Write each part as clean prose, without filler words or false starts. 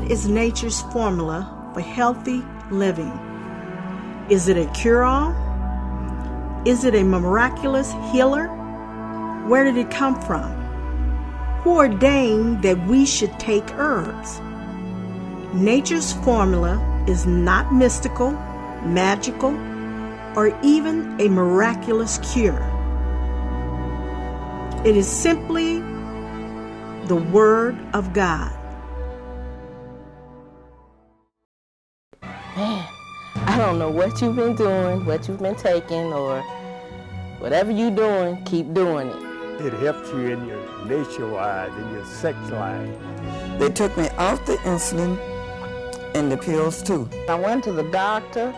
What is nature's formula for healthy living? Is it a cure-all? Is it a miraculous healer? Where did it come from? Who ordained that we should take herbs? Nature's formula is not mystical, magical, or even a miraculous cure. It is simply the Word of God. Man, I don't know what you've been doing, what you've been taking, or whatever you're doing, keep doing it. It helps you in your nature-wise, in your sex life. They took me off the insulin and the pills too. I went to the doctor.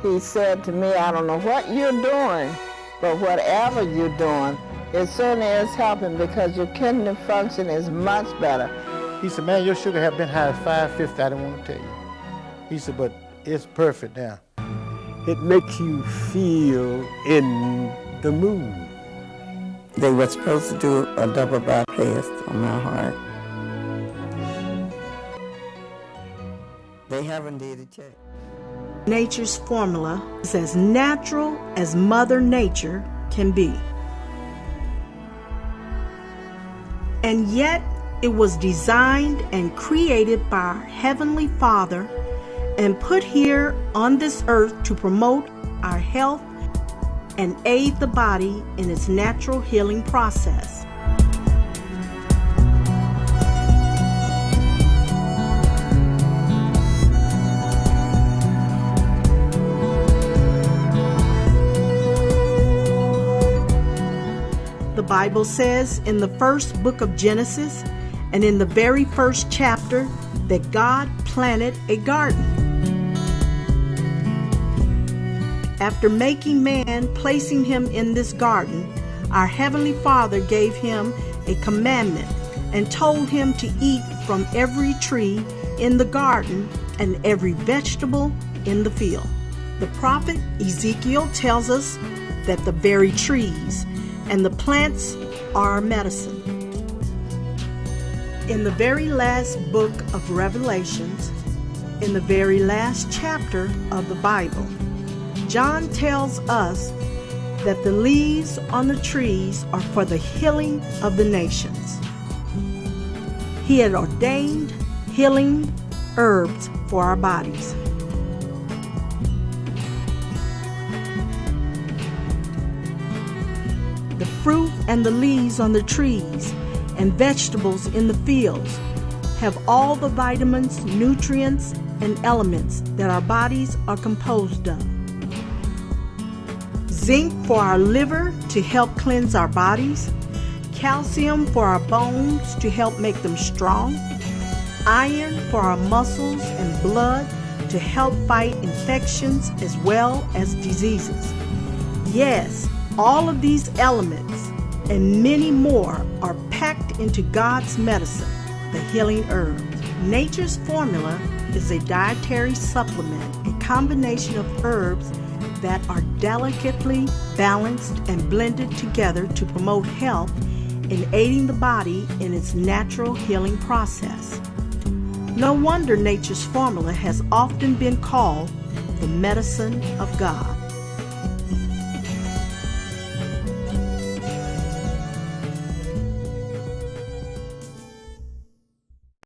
He said to me, I don't know what you're doing, but whatever you're doing, it certainly is helping because your kidney function is much better. He said, man, your sugar have been high as 550, I didn't want to tell you. He said, but it's perfect now. It makes you feel in the mood. They were supposed to do a double bypass on my heart. They haven't did it yet. Nature's formula is as natural as Mother Nature can be. And yet, it was designed and created by our Heavenly Father and put here on this earth to promote our health and aid the body in its natural healing process. The Bible says in the first book of Genesis and in the very first chapter that God planted a garden. After making man, placing him in this garden, our Heavenly Father gave him a commandment and told him to eat from every tree in the garden and every vegetable in the field. The prophet Ezekiel tells us that the very trees and the plants are our medicine. In the very last book of Revelations, in the very last chapter of the Bible, John tells us that the leaves on the trees are for the healing of the nations. He had ordained healing herbs for our bodies. The fruit and the leaves on the trees and vegetables in the fields have all the vitamins, nutrients, and elements that our bodies are composed of. Zinc for our liver to help cleanse our bodies, calcium for our bones to help make them strong, iron for our muscles and blood to help fight infections as well as diseases. Yes, all of these elements and many more are packed into God's medicine, the healing herbs. Nature's formula is a dietary supplement, a combination of herbs that are delicately balanced and blended together to promote health in aiding the body in its natural healing process. No wonder nature's formula has often been called the medicine of God.